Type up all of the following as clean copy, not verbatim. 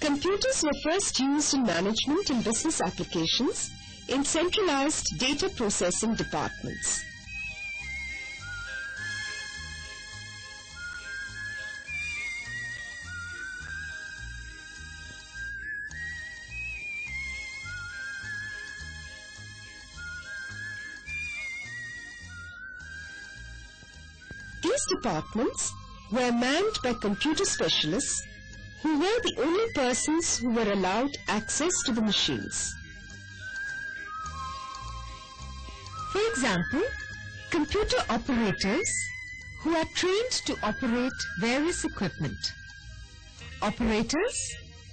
Computers were first used in management and business applications in centralized data processing departments. These departments were manned by computer specialists who were the only persons who were allowed access to the machines. For example, computer operators who are trained to operate various equipment. Operators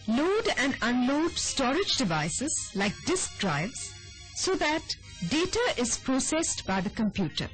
load and unload storage devices like disk drives so that data is processed by the computer.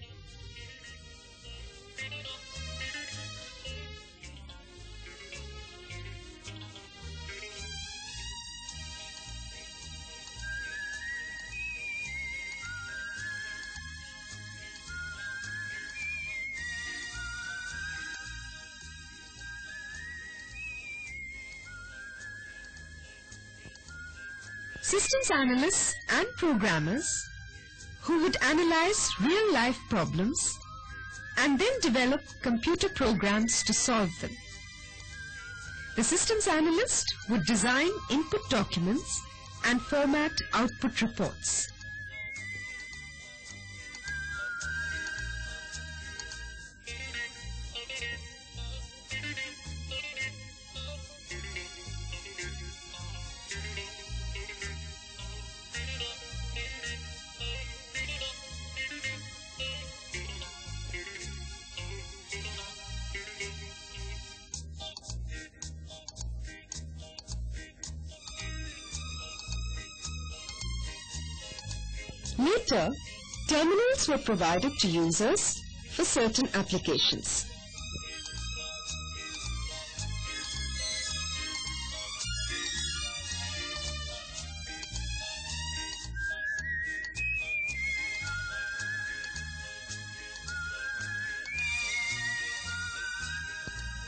Systems analysts and programmers who would analyze real-life problems and then develop computer programs to solve them. The systems analyst would design input documents and format output reports. Later, terminals were provided to users for certain applications.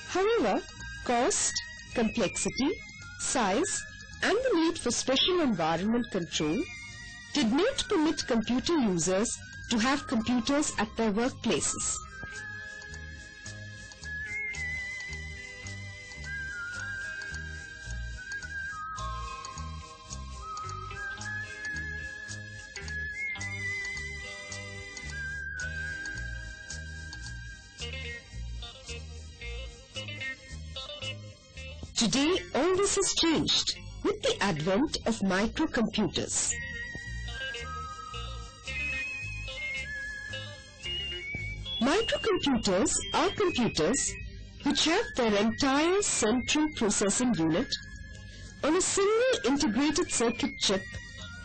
However, cost, complexity, size, and the need for special environment control did not permit computer users to have computers at their workplaces. Today, all this has changed with the advent of microcomputers. Microcomputers are computers which have their entire central processing unit on a single integrated circuit chip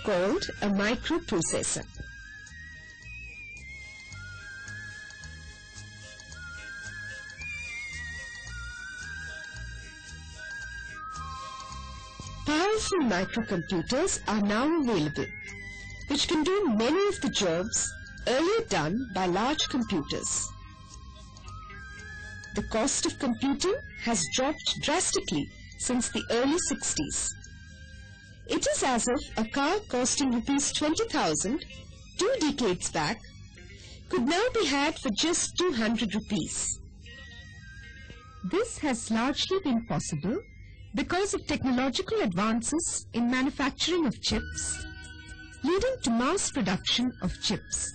called a microprocessor. Powerful microcomputers are now available, which can do many of the jobs earlier done by large computers. The cost of computing has dropped drastically since the early 60s. It is as if a car costing rupees 20,000 2 decades back could now be had for just 200 rupees. This has largely been possible because of technological advances in manufacturing of chips, leading to mass production of chips.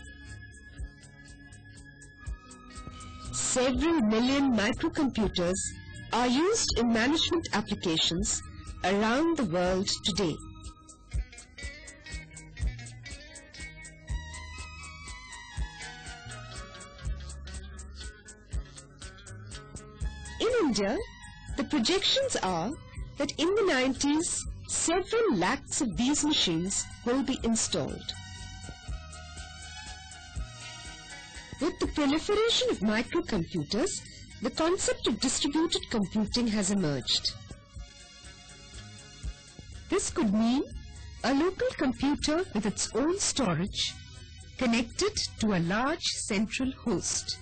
Several million microcomputers are used in management applications around the world today. In India, the projections are that in the 90s, several lakhs of these machines will be installed. With the proliferation of microcomputers, the concept of distributed computing has emerged. This could mean a local computer with its own storage connected to a large central host.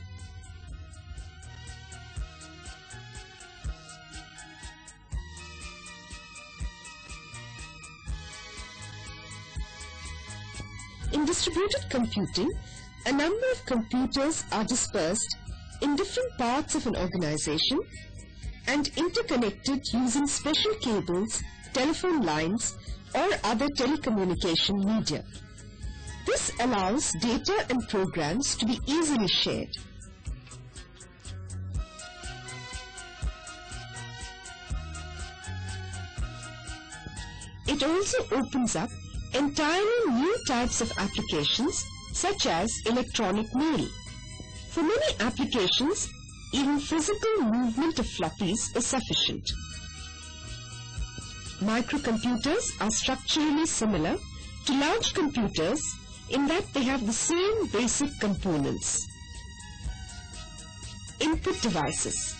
In distributed computing, a number of computers are dispersed in different parts of an organization and interconnected using special cables, telephone lines, or other telecommunication media. This allows data and programs to be easily shared. It also opens up entirely new types of applications such as electronic mail. For many applications, even physical movement of floppies is sufficient. Microcomputers are structurally similar to large computers in that they have the same basic components. Input devices.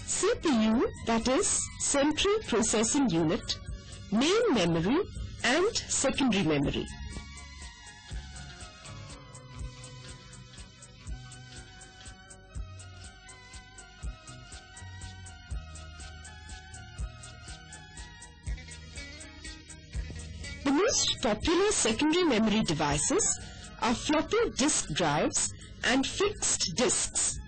CPU, that is, Central Processing Unit, main memory and secondary memory. The most popular secondary memory devices are floppy disk drives and fixed disks.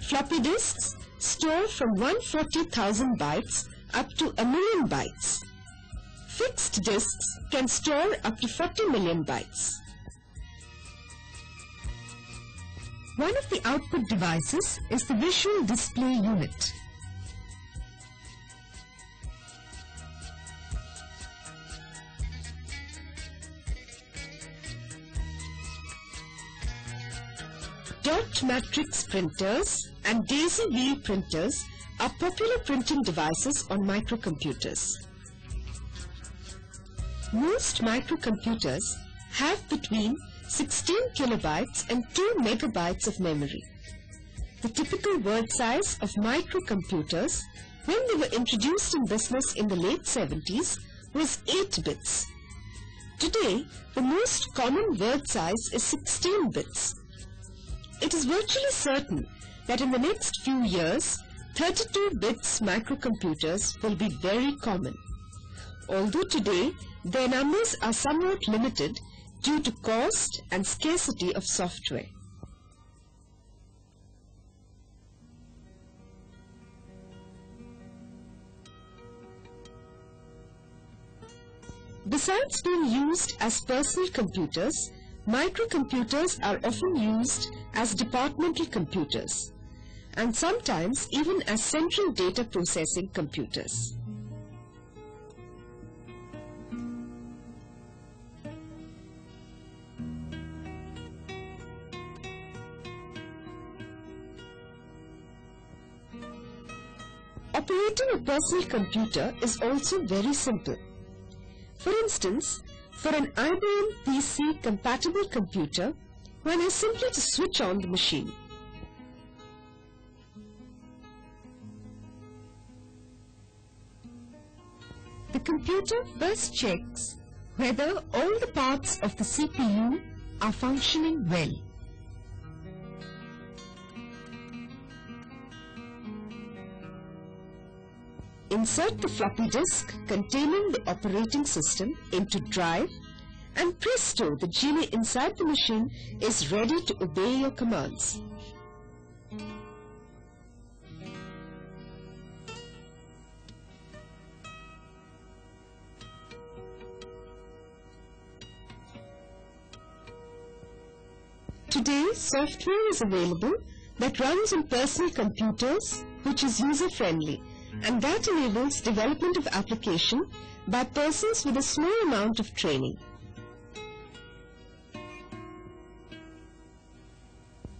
Floppy disks store from 140,000 bytes up to 1,000,000 bytes. Fixed disks can store up to 40 million bytes. One of the output devices is the visual display unit. Dot matrix printers and daisy wheel printers are popular printing devices on microcomputers. Most microcomputers have between 16 kilobytes and 2 megabytes of memory. The typical word size of microcomputers when they were introduced in business in the late 70s was 8 bits. Today, the most common word size is 16 bits. It is virtually certain that in the next few years, 32 bits microcomputers will be very common. Although today, their numbers are somewhat limited due to cost and scarcity of software. Besides being used as personal computers, microcomputers are often used as departmental computers and sometimes even as central data processing computers. Operating a personal computer is also very simple. For instance, for an IBM PC compatible computer, one has simply to switch on the machine. The computer first checks whether all the parts of the CPU are functioning well. Insert the floppy disk containing the operating system into drive and presto, the genie inside the machine is ready to obey your commands. Today, software is available that runs on personal computers, which is user-friendly, and that enables development of application by persons with a small amount of training.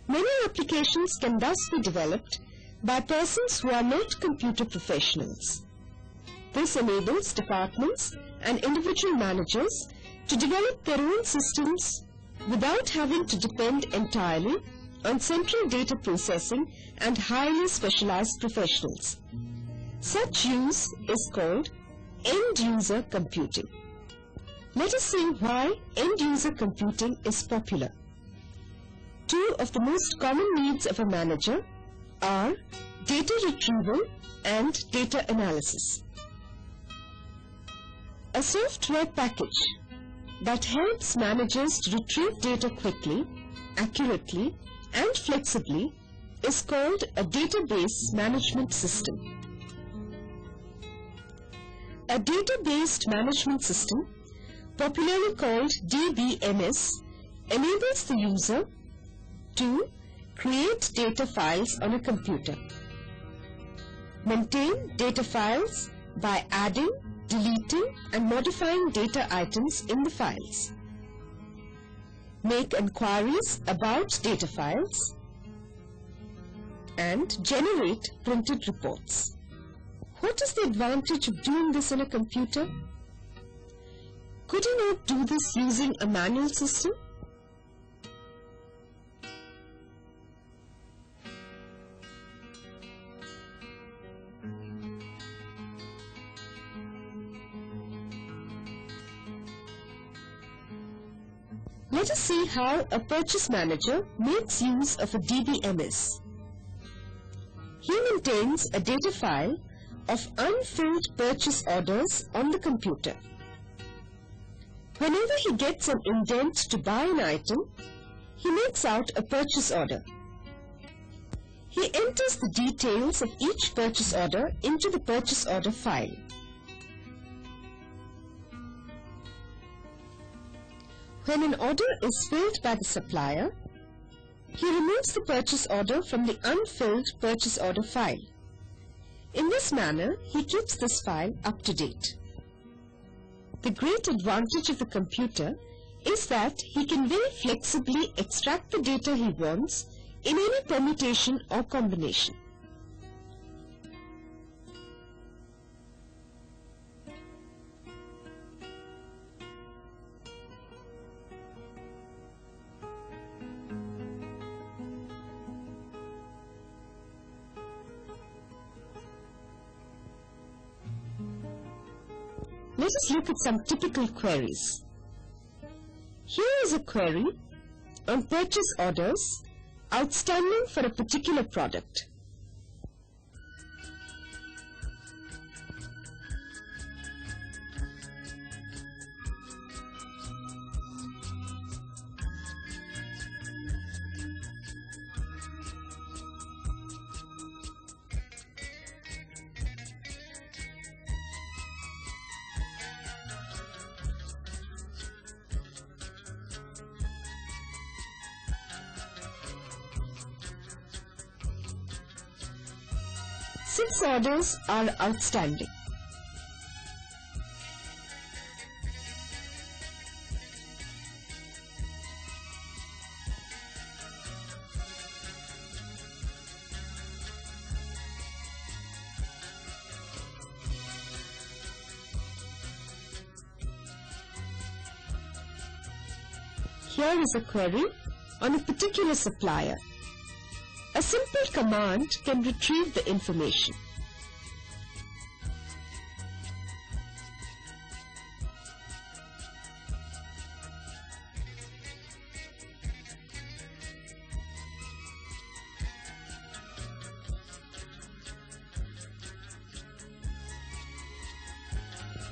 Many applications can thus be developed by persons who are not computer professionals. This enables departments and individual managers to develop their own systems without having to depend entirely on central data processing and highly specialized professionals. Such use is called end-user computing. Let us see why end-user computing is popular. Two of the most common needs of a manager are data retrieval and data analysis. A software package that helps managers to retrieve data quickly, accurately, and flexibly is called a database management system. A database management system, popularly called DBMS, enables the user to create data files on a computer, maintain data files by adding, deleting, and modifying data items in the files, make inquiries about data files, and generate printed reports. What is the advantage of doing this on a computer? Could you not do this using a manual system? Let us see how a purchase manager makes use of a DBMS. He maintains a data file of unfilled purchase orders on the computer. Whenever he gets an indent to buy an item, he makes out a purchase order. He enters the details of each purchase order into the purchase order file. When an order is filled by the supplier, he removes the purchase order from the unfilled purchase order file. In this manner, he keeps this file up to date. The great advantage of the computer is that he can very flexibly extract the data he wants in any permutation or combination. Let us look at some typical queries. Here is a query on purchase orders outstanding for a particular product. Six orders are outstanding. Here is a query on a particular supplier. A simple command can retrieve the information.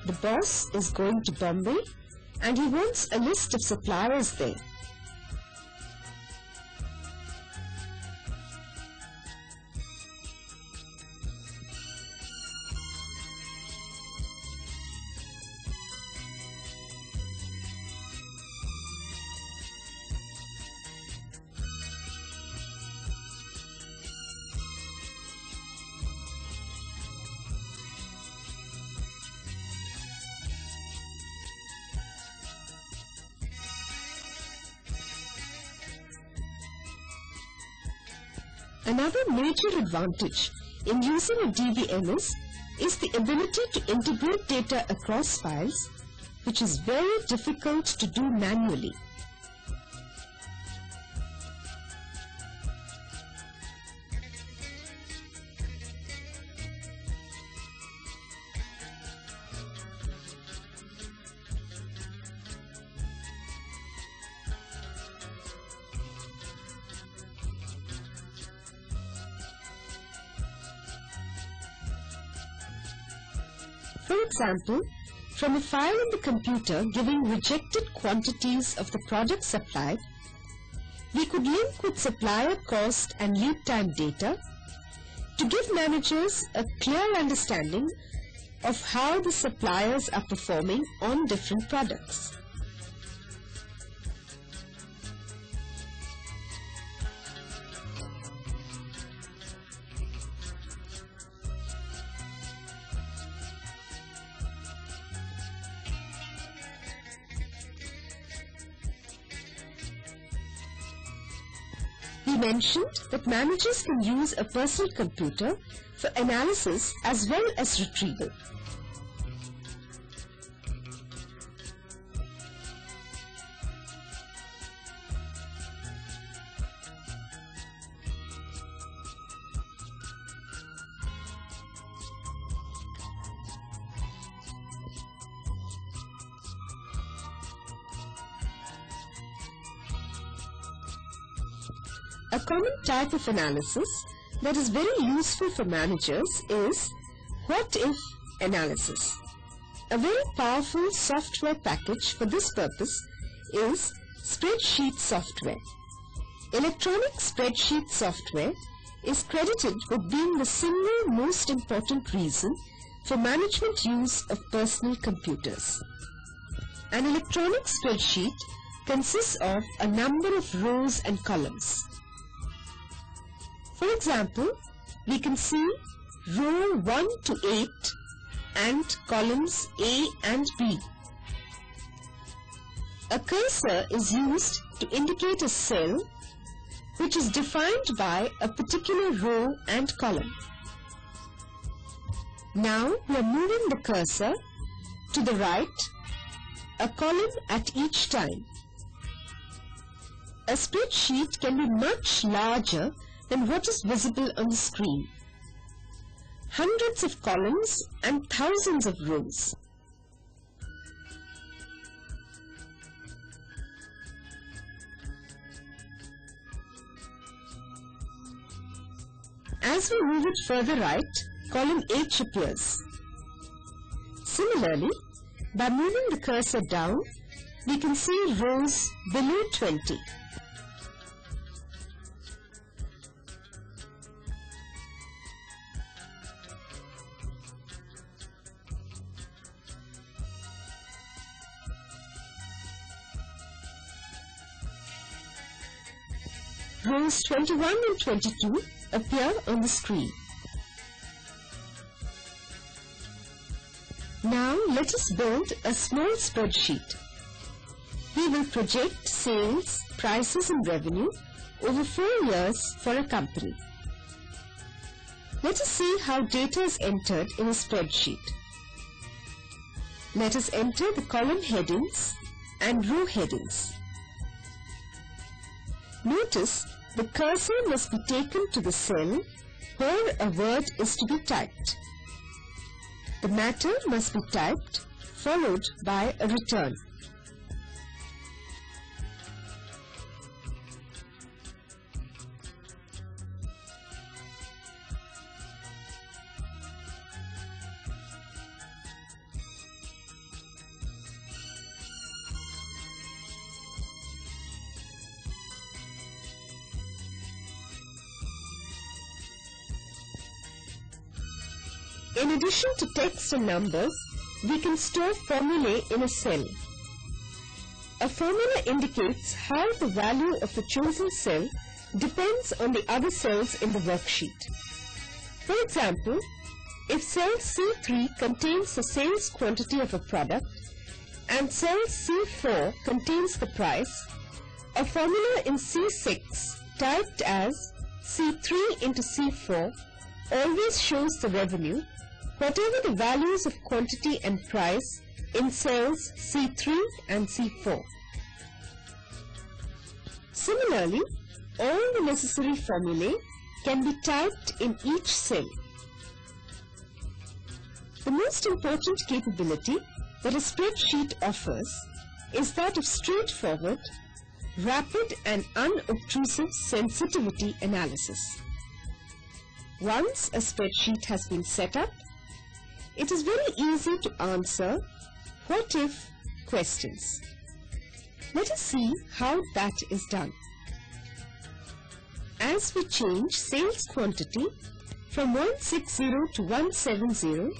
The boss is going to Bombay and he wants a list of suppliers there. Another major advantage in using a DBMS is the ability to integrate data across files, which is very difficult to do manually. For example, from a file in the computer giving rejected quantities of the product supplied, we could link with supplier cost and lead time data to give managers a clear understanding of how the suppliers are performing on different products. We mentioned that managers can use a personal computer for analysis as well as retrieval. A common type of analysis that is very useful for managers is what-if analysis. A very powerful software package for this purpose is Spreadsheet Software. Electronic spreadsheet software is credited with being the single most important reason for management use of personal computers. An electronic spreadsheet consists of a number of rows and columns. For example, we can see row 1 to 8 and columns A and B. A cursor is used to indicate a cell which is defined by a particular row and column. Now we are moving the cursor to the right, a column at each time. A spreadsheet can be much larger than what is visible on the screen. Hundreds of columns and thousands of rows. As we move it further right, column H appears. Similarly, by moving the cursor down, we can see rows below 20. Rows 21 and 22 appear on the screen. Now let us build a small spreadsheet. We will project sales, prices and revenue over 4 years for a company. Let us see how data is entered in a spreadsheet. Let us enter the column headings and row headings. Notice the cursor must be taken to the cell where a word is to be typed. The matter must be typed followed by a return. In addition to text and numbers, we can store formulae in a cell. A formula indicates how the value of the chosen cell depends on the other cells in the worksheet. For example, if cell C3 contains the sales quantity of a product and cell C4 contains the price, a formula in C6 typed as C3 into C4 always shows the revenue, whatever the values of quantity and price in cells C3 and C4. Similarly, all the necessary formulae can be typed in each cell. The most important capability that a spreadsheet offers is that of straightforward, rapid and unobtrusive sensitivity analysis. Once a spreadsheet has been set up, it is very easy to answer what if questions. Let us see how that is done. As we change sales quantity from 160 to 170,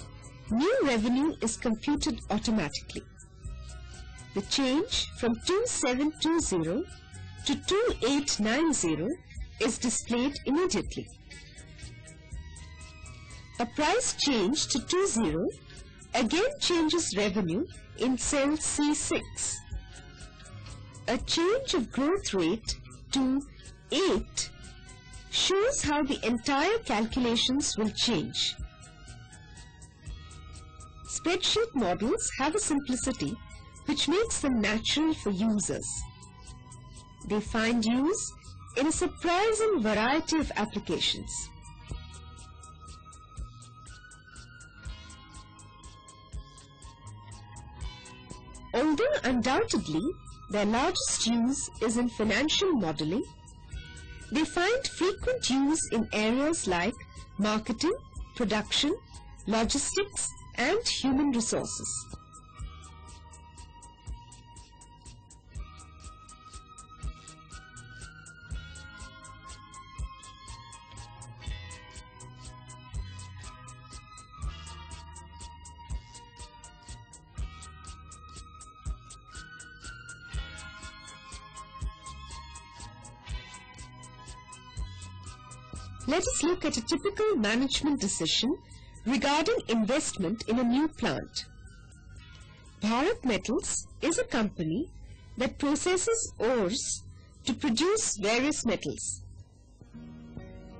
new revenue is computed automatically. The change from 2720 to 2890 is displayed immediately. A price change to 20 again changes revenue in cell C6. A change of growth rate to 8 shows how the entire calculations will change. Spreadsheet models have a simplicity which makes them natural for users. They find use in a surprising variety of applications. Although undoubtedly their largest use is in financial modeling, they find frequent use in areas like marketing, production, logistics, and human resources. Let us look at a typical management decision regarding investment in a new plant. Bharat Metals is a company that processes ores to produce various metals.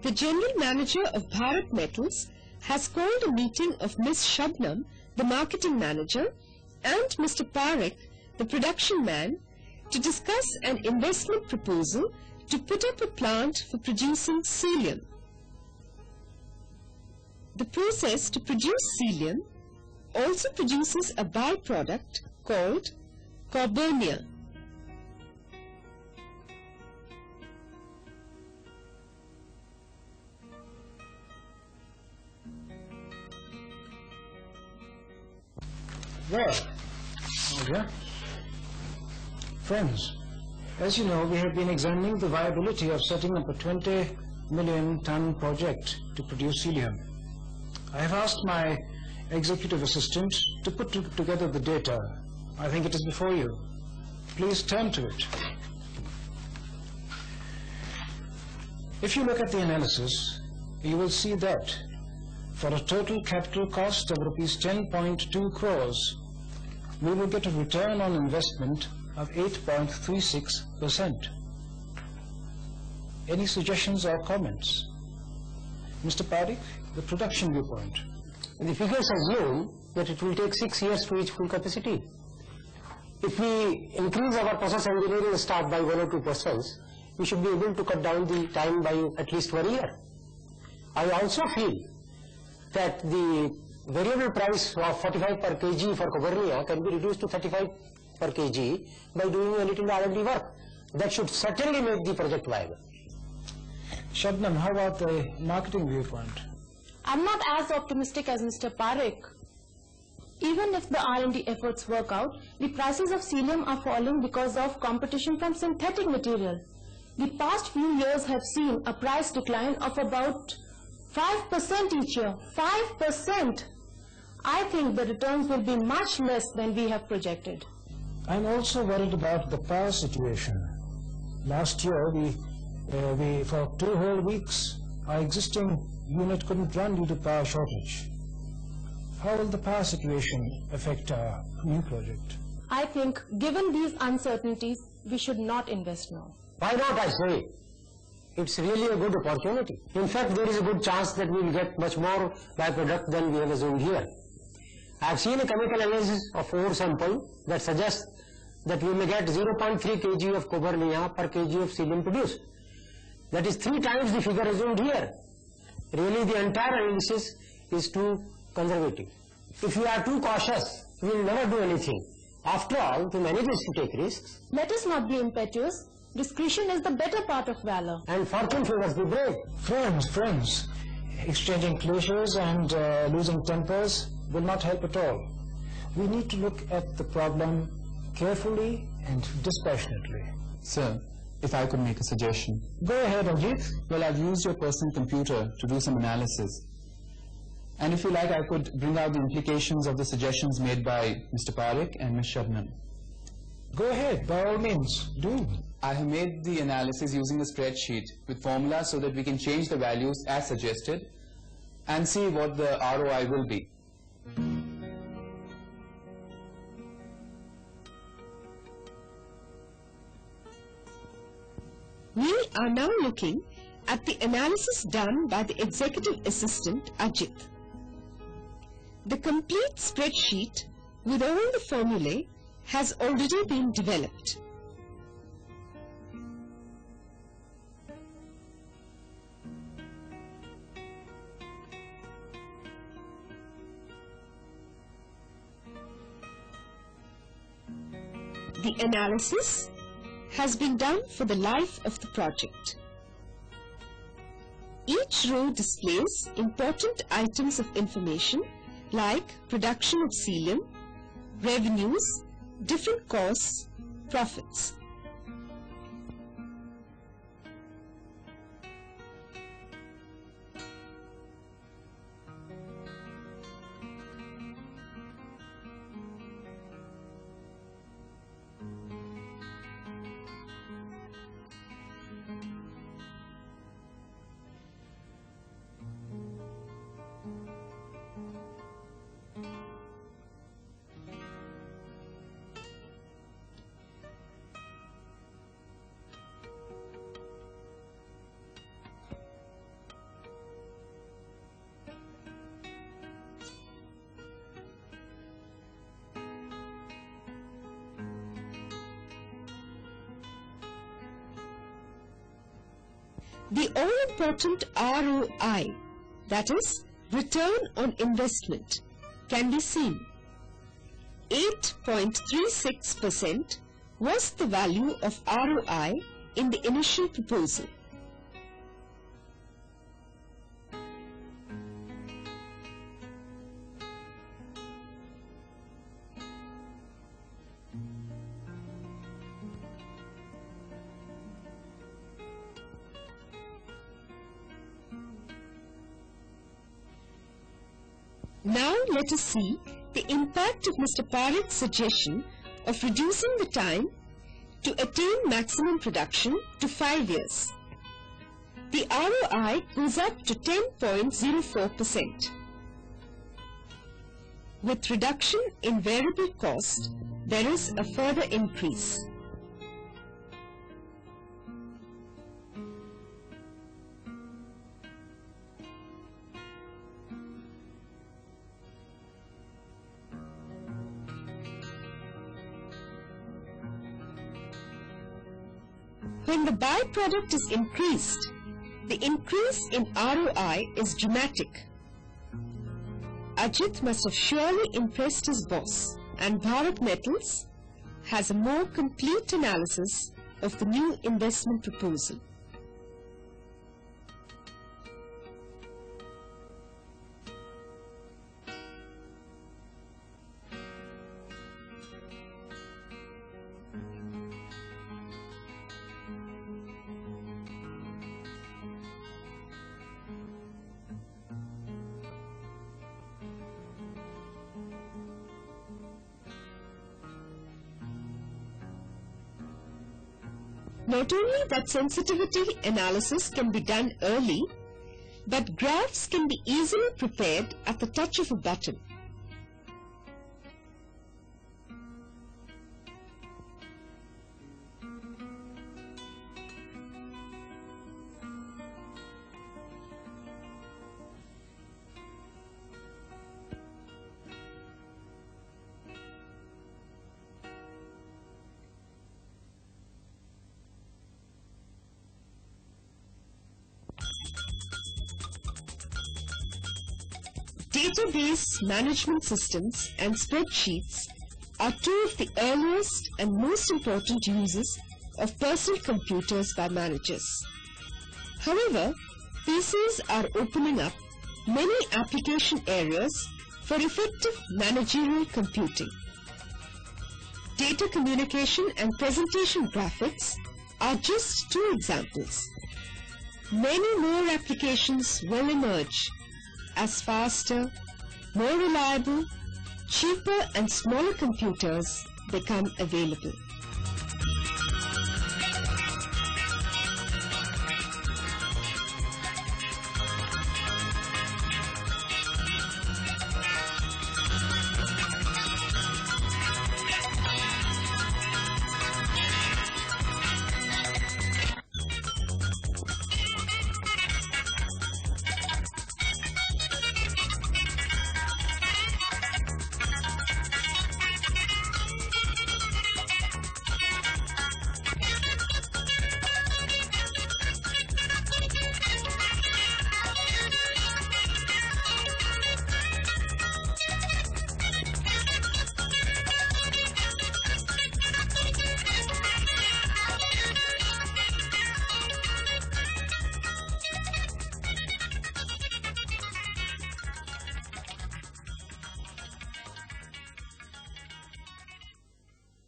The general manager of Bharat Metals has called a meeting of Ms. Shabnam, the marketing manager, and Mr. Parekh, the production man, to discuss an investment proposal to put up a plant for producing celium. The process to produce celium also produces a byproduct called carbonium. Well, dear friends, as you know, we have been examining the viability of setting up a 20 million ton project to produce celium. I have asked my executive assistant to put together the data. I think it is before you. Please turn to it. If you look at the analysis, you will see that for a total capital cost of rupees 10.2 crores, we will get a return on investment of 8.36%. Any suggestions or comments? Mr. Parekh, the production viewpoint. The figures assume that it will take 6 years to reach full capacity. If we increase our process engineering staff by 1 or 2%, we should be able to cut down the time by at least 1 year. I also feel that the variable price of 45 per kg for Coburnia can be reduced to 35 per kg by doing a little R&D work. That should certainly make the project viable. Shabnam, how about the marketing viewpoint? I'm not as optimistic as Mr. Parekh. Even if the R&D efforts work out, the prices of celium are falling because of competition from synthetic material. The past few years have seen a price decline of about 5% each year. 5%! I think the returns will be much less than we have projected. I'm also worried about the power situation. Last year, for 2 whole weeks, our existing unit couldn't run due to power shortage. How will the power situation affect our new project? I think, given these uncertainties, we should not invest now. Why not, I say? It's really a good opportunity. In fact, there is a good chance that we will get much more byproduct than we have assumed here. I have seen a chemical analysis of ore sample that suggests that we may get 0.3 kg of Coburnia per kg of celium produced. That is 3 times the figure assumed here. Really, the entire analysis is too conservative. If we are too cautious, we will never do anything. After all, to manage is to take risks. Let us not be impetuous. Discretion is the better part of valor. And fortune favors the brave. Friends, exchanging cliches and losing tempers will not help at all. we need to look at the problem carefully and dispassionately. Sir, if I could make a suggestion. Go ahead, Ajit. Well, I've used your personal computer to do some analysis. And if you like, I could bring out the implications of the suggestions made by Mr. Parekh and Ms. Shabnam. Go ahead, by all means, do. I have made the analysis using a spreadsheet with formulas so that we can change the values as suggested and see what the ROI will be. We are now looking at the analysis done by the Executive Assistant Ajit. The complete spreadsheet with all the formulae has already been developed. The analysis has been done for the life of the project. Each row displays important items of information like production of cilium, revenues, different costs, profits. The all-important ROI, that is, return on investment, can be seen. 8.36% was the value of ROI in the initial proposal. Now let us see the impact of Mr. Parekh's suggestion of reducing the time to attain maximum production to 5 years. The ROI goes up to 10.04%. With reduction in variable cost, there is a further increase. When the byproduct is increased, the increase in ROI is dramatic. Ajit must have surely impressed his boss, and Bharat Metals has a more complete analysis of the new investment proposal. Not only that sensitivity analysis can be done early, but graphs can be easily prepared at the touch of a button. Database management systems and spreadsheets are two of the earliest and most important uses of personal computers by managers. However, PCs are opening up many application areas for effective managerial computing. Data communication and presentation graphics are just two examples. Many more applications will emerge as faster, more reliable, cheaper and smaller computers become available.